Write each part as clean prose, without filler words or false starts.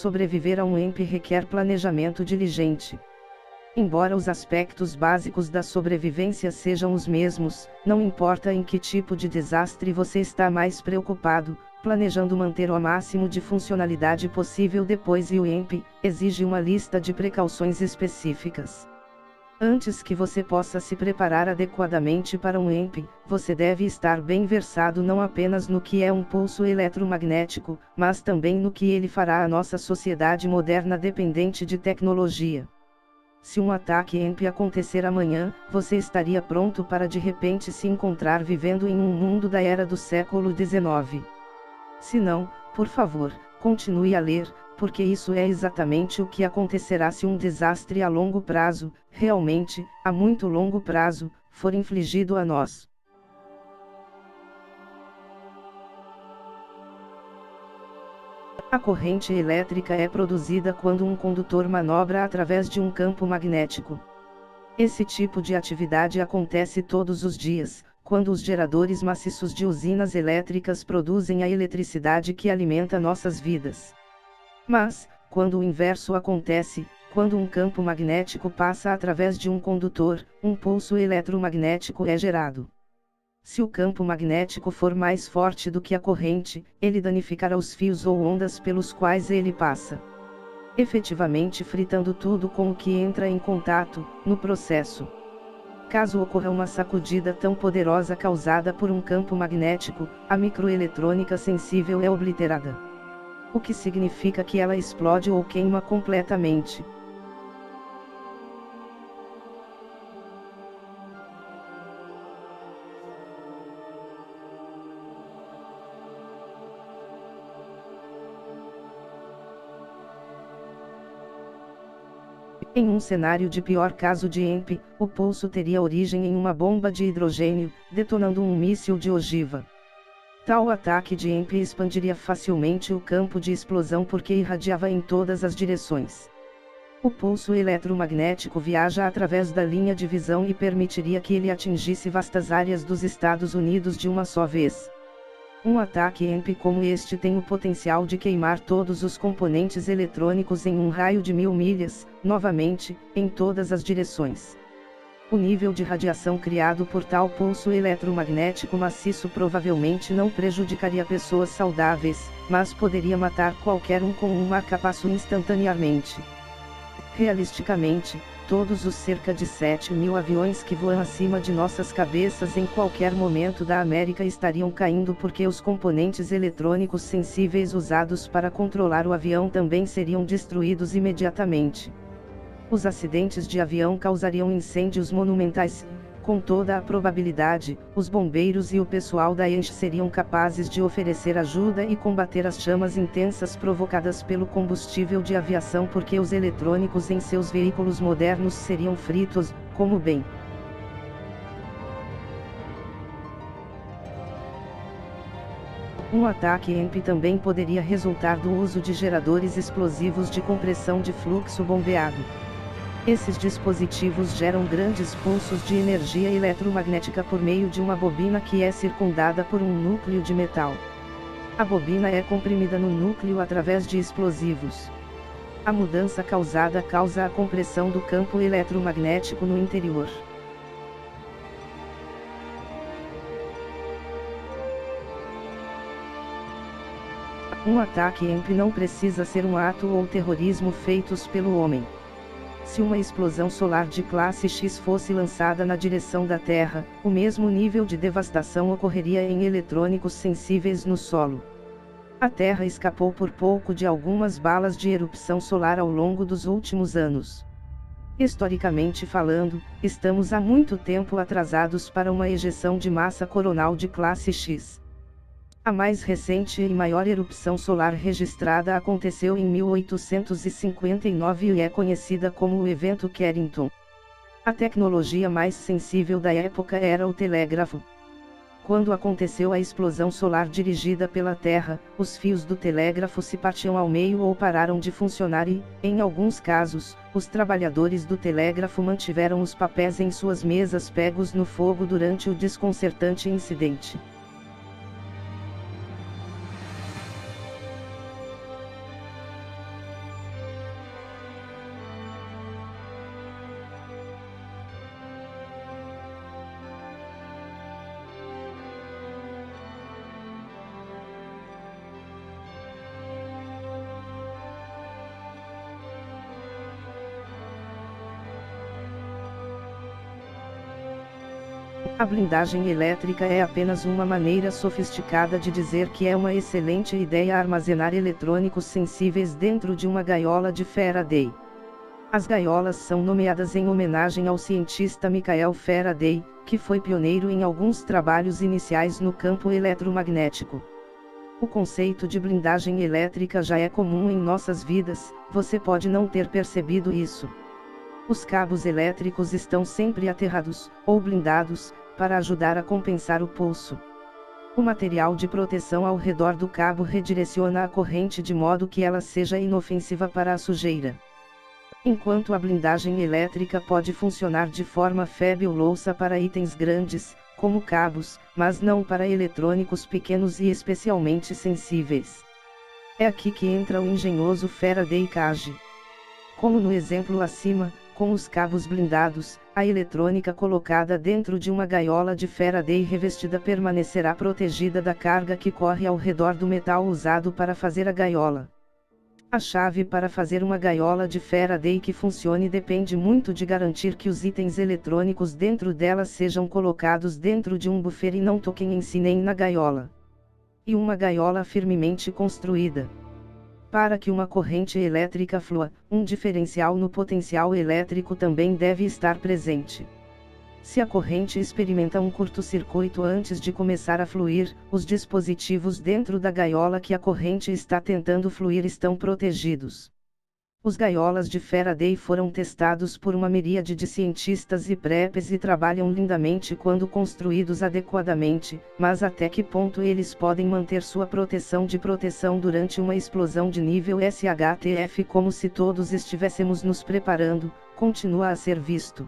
sobreviver a um EMP requer planejamento diligente. Embora os aspectos básicos da sobrevivência sejam os mesmos, não importa em que tipo de desastre você está mais preocupado, planejando manter o máximo de funcionalidade possível depois e o EMP exige uma lista de precauções específicas. Antes que você possa se preparar adequadamente para um EMP, você deve estar bem versado não apenas no que é um pulso eletromagnético, mas também no que ele fará à nossa sociedade moderna dependente de tecnologia. Se um ataque EMP acontecer amanhã, você estaria pronto para de repente se encontrar vivendo em um mundo da era do século XIX. Se não, por favor, continue a ler, porque isso é exatamente o que acontecerá se um desastre a longo prazo, realmente, a muito longo prazo, for infligido a nós. A corrente elétrica é produzida quando um condutor manobra através de um campo magnético. Esse tipo de atividade acontece todos os dias, quando os geradores maciços de usinas elétricas produzem a eletricidade que alimenta nossas vidas. Mas, quando o inverso acontece, quando um campo magnético passa através de um condutor, um pulso eletromagnético é gerado. Se o campo magnético for mais forte do que a corrente, ele danificará os fios ou ondas pelos quais ele passa, efetivamente fritando tudo com o que entra em contato, no processo. Caso ocorra uma sacudida tão poderosa causada por um campo magnético, a microeletrônica sensível é obliterada. O que significa que ela explode ou queima completamente. Em um cenário de pior caso de EMP, o pulso teria origem em uma bomba de hidrogênio, detonando um míssil de ogiva. Tal ataque de EMP expandiria facilmente o campo de explosão porque irradiava em todas as direções. O pulso eletromagnético viaja através da linha de visão e permitiria que ele atingisse vastas áreas dos Estados Unidos de uma só vez. Um ataque EMP como este tem o potencial de queimar todos os componentes eletrônicos em um raio de 1000 milhas, novamente, em todas as direções. O nível de radiação criado por tal pulso eletromagnético maciço provavelmente não prejudicaria pessoas saudáveis, mas poderia matar qualquer um com um marcapasso instantaneamente. Realisticamente, todos os cerca de 7.000 aviões que voam acima de nossas cabeças em qualquer momento da América estariam caindo porque os componentes eletrônicos sensíveis usados para controlar o avião também seriam destruídos imediatamente. Os acidentes de avião causariam incêndios monumentais. Com toda a probabilidade, os bombeiros e o pessoal da ENCH seriam capazes de oferecer ajuda e combater as chamas intensas provocadas pelo combustível de aviação porque os eletrônicos em seus veículos modernos seriam fritos, como bem. Um ataque EMP também poderia resultar do uso de geradores explosivos de compressão de fluxo bombeado. Esses dispositivos geram grandes pulsos de energia eletromagnética por meio de uma bobina que é circundada por um núcleo de metal. A bobina é comprimida no núcleo através de explosivos. A mudança causada causa a compressão do campo eletromagnético no interior. Um ataque EMP não precisa ser um ato ou terrorismo feitos pelo homem. Se uma explosão solar de classe X fosse lançada na direção da Terra, o mesmo nível de devastação ocorreria em eletrônicos sensíveis no solo. A Terra escapou por pouco de algumas balas de erupção solar ao longo dos últimos anos. Historicamente falando, estamos há muito tempo atrasados para uma ejeção de massa coronal de classe X. A mais recente e maior erupção solar registrada aconteceu em 1859 e é conhecida como o evento Carrington. A tecnologia mais sensível da época era o telégrafo. Quando aconteceu a explosão solar dirigida pela Terra, os fios do telégrafo se partiam ao meio ou pararam de funcionar e, em alguns casos, os trabalhadores do telégrafo mantiveram os papéis em suas mesas pegos no fogo durante o desconcertante incidente. A blindagem elétrica é apenas uma maneira sofisticada de dizer que é uma excelente ideia armazenar eletrônicos sensíveis dentro de uma gaiola de Faraday. As gaiolas são nomeadas em homenagem ao cientista Michael Faraday, que foi pioneiro em alguns trabalhos iniciais no campo eletromagnético. O conceito de blindagem elétrica já é comum em nossas vidas, você pode não ter percebido isso. Os cabos elétricos estão sempre aterrados, ou blindados, para ajudar a compensar o pulso. O material de proteção ao redor do cabo redireciona a corrente de modo que ela seja inofensiva para a sujeira. Enquanto a blindagem elétrica pode funcionar de forma fabulosa para itens grandes, como cabos, mas não para eletrônicos pequenos e especialmente sensíveis. É aqui que entra o engenhoso Faraday Cage. Como no exemplo acima, com os cabos blindados, a eletrônica colocada dentro de uma gaiola de Faraday revestida permanecerá protegida da carga que corre ao redor do metal usado para fazer a gaiola. A chave para fazer uma gaiola de Faraday que funcione depende muito de garantir que os itens eletrônicos dentro dela sejam colocados dentro de um buffer e não toquem em si nem na gaiola. E uma gaiola firmemente construída. Para que uma corrente elétrica flua, um diferencial no potencial elétrico também deve estar presente. Se a corrente experimenta um curto-circuito antes de começar a fluir, os dispositivos dentro da gaiola que a corrente está tentando fluir estão protegidos. Os gaiolas de Faraday foram testados por uma miríade de cientistas e preppers e trabalham lindamente quando construídos adequadamente, mas até que ponto eles podem manter sua proteção de proteção durante uma explosão de nível SHTF como se todos estivéssemos nos preparando, continua a ser visto.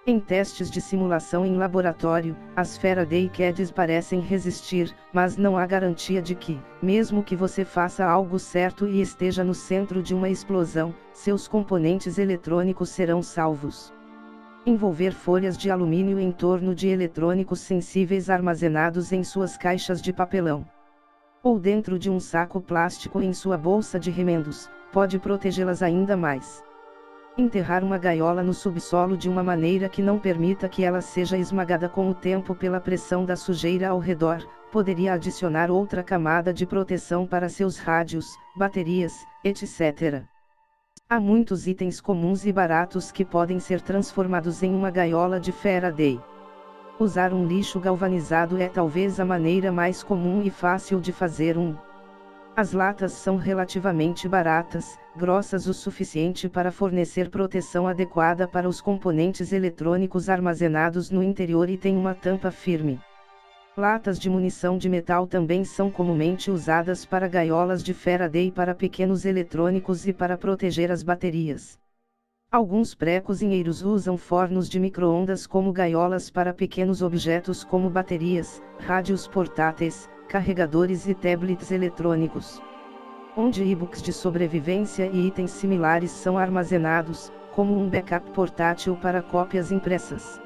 Em testes de simulação em laboratório, as Faraday Cages parecem resistir, mas não há garantia de que, mesmo que você faça algo certo e esteja no centro de uma explosão, seus componentes eletrônicos serão salvos. Envolver folhas de alumínio em torno de eletrônicos sensíveis armazenados em suas caixas de papelão, ou dentro de um saco plástico em sua bolsa de remendos, pode protegê-las ainda mais. Enterrar uma gaiola no subsolo de uma maneira que não permita que ela seja esmagada com o tempo pela pressão da sujeira ao redor, poderia adicionar outra camada de proteção para seus rádios, baterias, etc. Há muitos itens comuns e baratos que podem ser transformados em uma gaiola de Faraday. Usar um lixo galvanizado é talvez a maneira mais comum e fácil de fazer um. As latas são relativamente baratas, grossas o suficiente para fornecer proteção adequada para os componentes eletrônicos armazenados no interior e têm uma tampa firme. Latas de munição de metal também são comumente usadas para gaiolas de Faraday para pequenos eletrônicos e para proteger as baterias. Alguns pré-cozinheiros usam fornos de micro-ondas como gaiolas para pequenos objetos como baterias, rádios portáteis, carregadores e tablets eletrônicos, onde e-books de sobrevivência e itens similares são armazenados, como um backup portátil para cópias impressas.